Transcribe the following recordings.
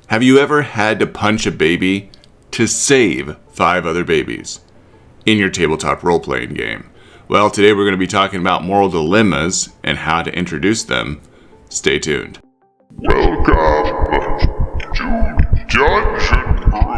Have you ever had to punch a baby to save 5 other babies in your tabletop role-playing game? Well, today we're going to be talking about moral dilemmas and how to introduce them. Stay tuned. Welcome to Dungeon Brew.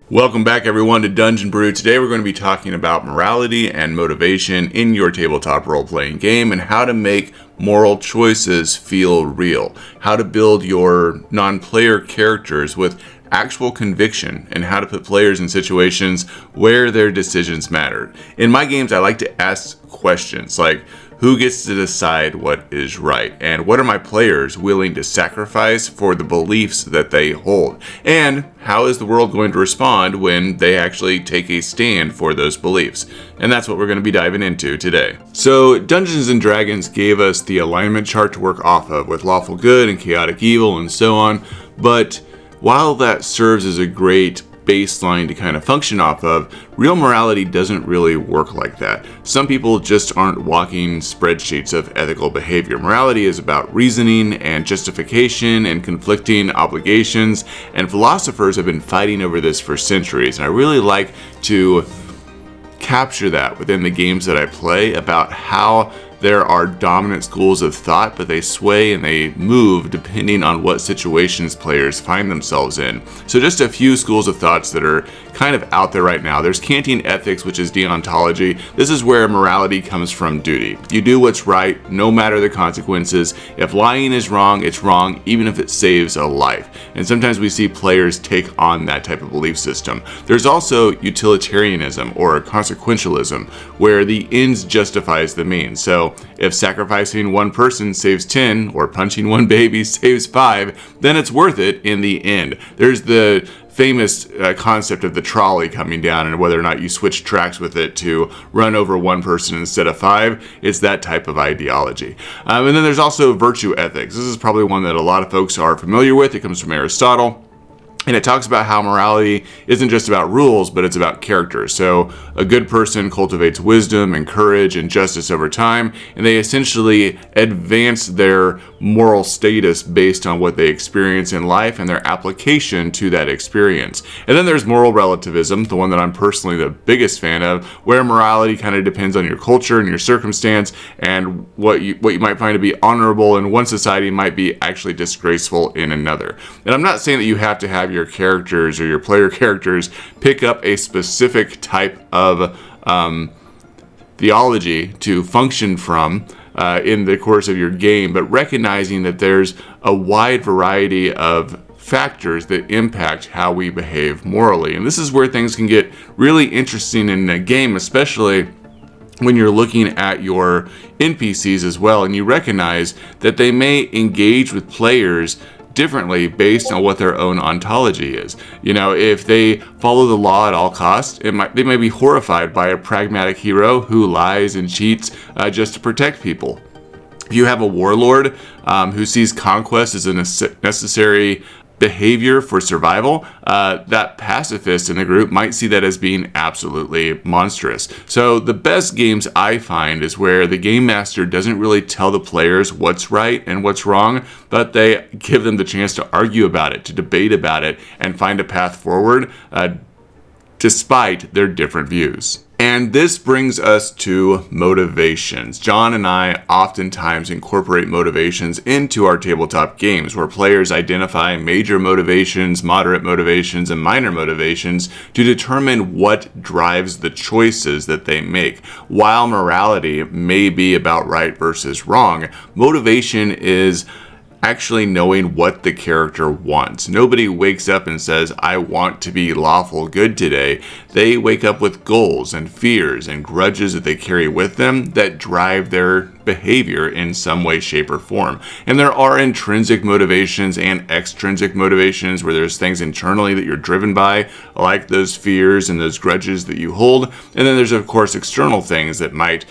Welcome back everyone to Dungeon Brew. Today we're going to be talking about morality and motivation in your tabletop role-playing game and how to make moral choices feel real. How to build your non-player characters with actual conviction and how to put players in situations where their decisions matter. In my games, I like to ask questions like, who gets to decide what is right? And what are my players willing to sacrifice for the beliefs that they hold? And how is the world going to respond when they actually take a stand for those beliefs? And that's what we're going to be diving into today. So Dungeons & Dragons gave us the alignment chart to work off of with lawful good and chaotic evil and so on. But while that serves as a great baseline to kind of function off of, real morality doesn't really work like that. Some people just aren't walking spreadsheets of ethical behavior. Morality is about reasoning and justification and conflicting obligations, and philosophers have been fighting over this for centuries. And I really like to capture that within the games that I play about how there are dominant schools of thought, but they sway and they move depending on what situations players find themselves in. So just a few schools of thoughts that are kind of out there right now. There's Kantian ethics, which is deontology. This is where morality comes from duty. You do what's right, no matter the consequences. If lying is wrong, it's wrong, even if it saves a life. And sometimes we see players take on that type of belief system. There's also utilitarianism or consequentialism, where the ends justifies the means. So if sacrificing one person saves 10 or punching one baby saves 5, then it's worth it in the end. There's the famous concept of the trolley coming down and whether or not you switch tracks with it to run over one person instead of 5. It's that type of ideology. And then there's also virtue ethics. This is probably one that a lot of folks are familiar with. It comes from Aristotle. And it talks about how morality isn't just about rules, but it's about character. So a good person cultivates wisdom and courage and justice over time, and they essentially advance their moral status based on what they experience in life and their application to that experience. And then there's moral relativism, the one that I'm personally the biggest fan of, where morality kind of depends on your culture and your circumstance, and what you might find to be honorable in one society might be actually disgraceful in another. And I'm not saying that you have to have your characters or your player characters pick up a specific type of theology to function from in the course of your game, but recognizing that there's a wide variety of factors that impact how we behave morally. And this is where things can get really interesting in a game, especially when you're looking at your NPCs as well, and you recognize that they may engage with players differently based on what their own ontology is. You know, if they follow the law at all costs, they may be horrified by a pragmatic hero who lies and cheats just to protect people. If you have a warlord who sees conquest as a necessary behavior for survival, that pacifist in the group might see that as being absolutely monstrous. So the best games I find is where the game master doesn't really tell the players what's right and what's wrong, but they give them the chance to argue about it, to debate about it, and find a path forward despite their different views. And this brings us to motivations. John and I oftentimes incorporate motivations into our tabletop games, where players identify major motivations, moderate motivations, and minor motivations to determine what drives the choices that they make. While morality may be about right versus wrong, motivation is actually knowing what the character wants. Nobody wakes up and says, I want to be lawful good today. They wake up with goals and fears and grudges that they carry with them that drive their behavior in some way, shape, or form. And there are intrinsic motivations and extrinsic motivations where there's things internally that you're driven by, like those fears and those grudges that you hold. And then there's, of course, external things that might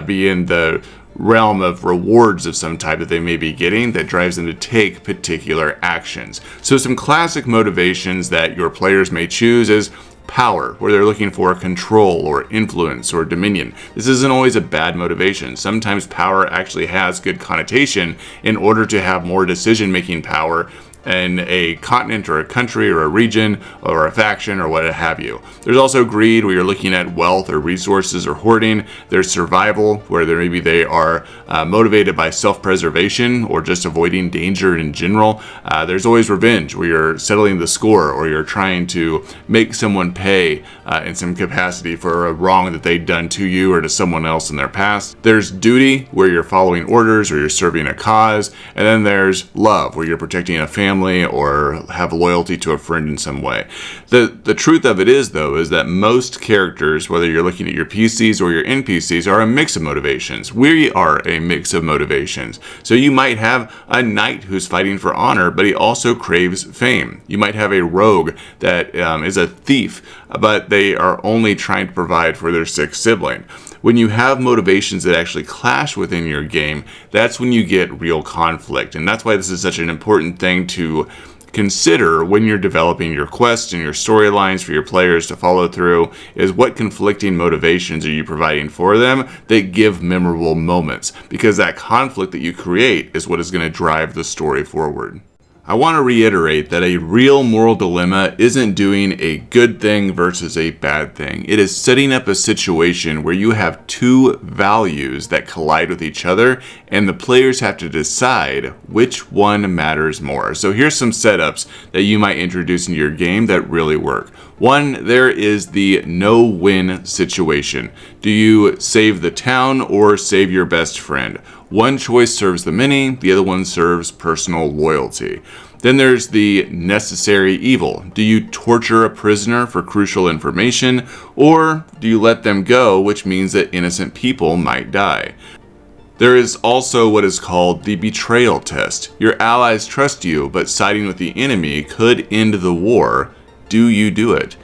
be in the realm of rewards of some type that they may be getting that drives them to take particular actions. So some classic motivations that your players may choose is power, where they're looking for control or influence or dominion. This isn't always a bad motivation. Sometimes power actually has good connotation in order to have more decision-making power in a continent or a country or a region or a faction or what have you. There's also greed, where you're looking at wealth or resources or hoarding. There's survival, where maybe they are motivated by self-preservation or just avoiding danger in general. There's always revenge, where you're settling the score or you're trying to make someone pay in some capacity for a wrong that they've done to you or to someone else in their past. There's duty, where you're following orders or you're serving a cause. And then there's love, where you're protecting a family or have loyalty to a friend in some way. The truth of it is, though, is that most characters, whether you're looking at your PCs or your NPCs, are a mix of motivations. We are a mix of motivations. So you might have a knight who's fighting for honor, but he also craves fame. You might have a rogue that is a thief, but they are only trying to provide for their sick sibling. When you have motivations that actually clash within your game, that's when you get real conflict. And that's why this is such an important thing to consider when you're developing your quests and your storylines for your players to follow through, is what conflicting motivations are you providing for them that give memorable moments, because that conflict that you create is what is going to drive the story forward. I want to reiterate that a real moral dilemma isn't doing a good thing versus a bad thing. It is setting up a situation where you have two values that collide with each other, and the players have to decide which one matters more. So here's some setups that you might introduce into your game that really work. One, there is the no-win situation. Do you save the town or save your best friend? One choice serves the many, the other one serves personal loyalty. Then there's the necessary evil. Do you torture a prisoner for crucial information, or do you let them go, which means that innocent people might die? There is also what is called the betrayal test. Your allies trust you, but siding with the enemy could end the war. Do you do it?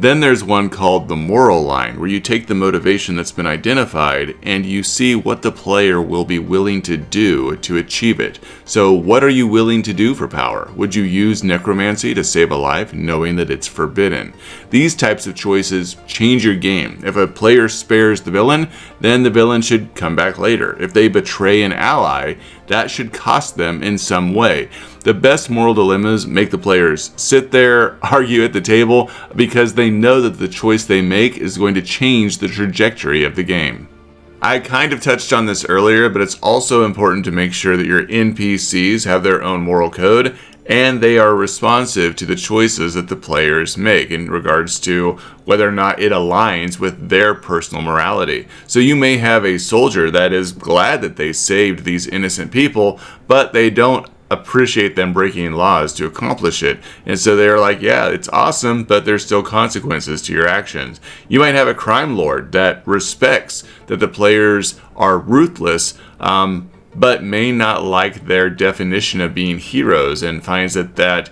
Then there's one called the moral line, where you take the motivation that's been identified and you see what the player will be willing to do to achieve it. So what are you willing to do for power? Would you use necromancy to save a life, knowing that it's forbidden? These types of choices change your game. If a player spares the villain, then the villain should come back later. If they betray an ally, that should cost them in some way. The best moral dilemmas make the players sit there, argue at the table, because they know that the choice they make is going to change the trajectory of the game. I kind of touched on this earlier, but it's also important to make sure that your NPCs have their own moral code and they are responsive to the choices that the players make in regards to whether or not it aligns with their personal morality. So you may have a soldier that is glad that they saved these innocent people, but they don't appreciate them breaking laws to accomplish it. And so they're like, yeah, it's awesome, but there's still consequences to your actions. You might have a crime lord that respects that the players are ruthless, but may not like their definition of being heroes and finds that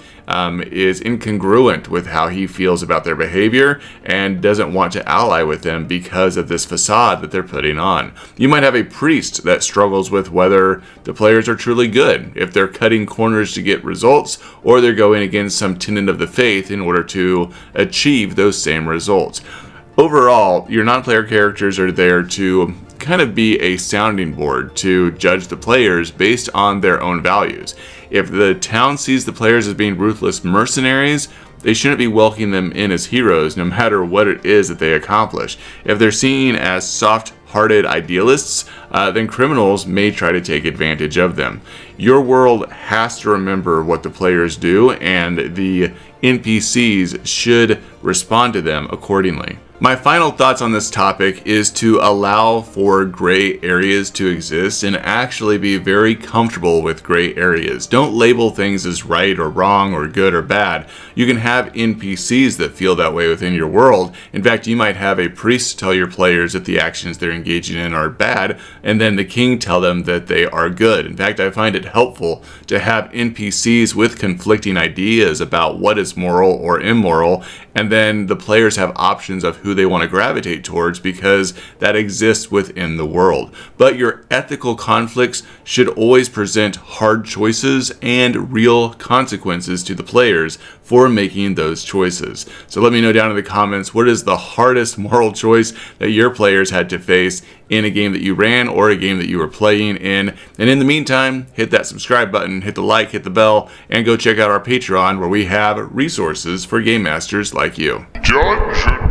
is incongruent with how he feels about their behavior and doesn't want to ally with them because of this facade that they're putting on. You might have a priest that struggles with whether the players are truly good, if they're cutting corners to get results, or they're going against some tenet of the faith in order to achieve those same results. Overall, your non-player characters are there to kind of be a sounding board to judge the players based on their own values. If the town sees the players as being ruthless mercenaries, they shouldn't be welcoming them in as heroes no matter what it is that they accomplish. If they're seen as soft-hearted idealists, then criminals may try to take advantage of them. Your world has to remember what the players do, and the NPCs should respond to them accordingly. My final thoughts on this topic is to allow for gray areas to exist and actually be very comfortable with gray areas. Don't label things as right or wrong or good or bad. You can have NPCs that feel that way within your world. In fact, you might have a priest tell your players that the actions they're engaging in are bad, and then the king tell them that they are good. In fact, I find it helpful to have NPCs with conflicting ideas about what is moral or immoral, and then the players have options of who they want to gravitate towards because that exists within the world. But your ethical conflicts should always present hard choices and real consequences to the players for making those choices. So let me know down in the comments, what is the hardest moral choice that your players had to face in a game that you ran or a game that you were playing in. And in the meantime, hit that subscribe button, hit the like, hit the bell, and go check out our Patreon where we have resources for game masters like you. Dungeon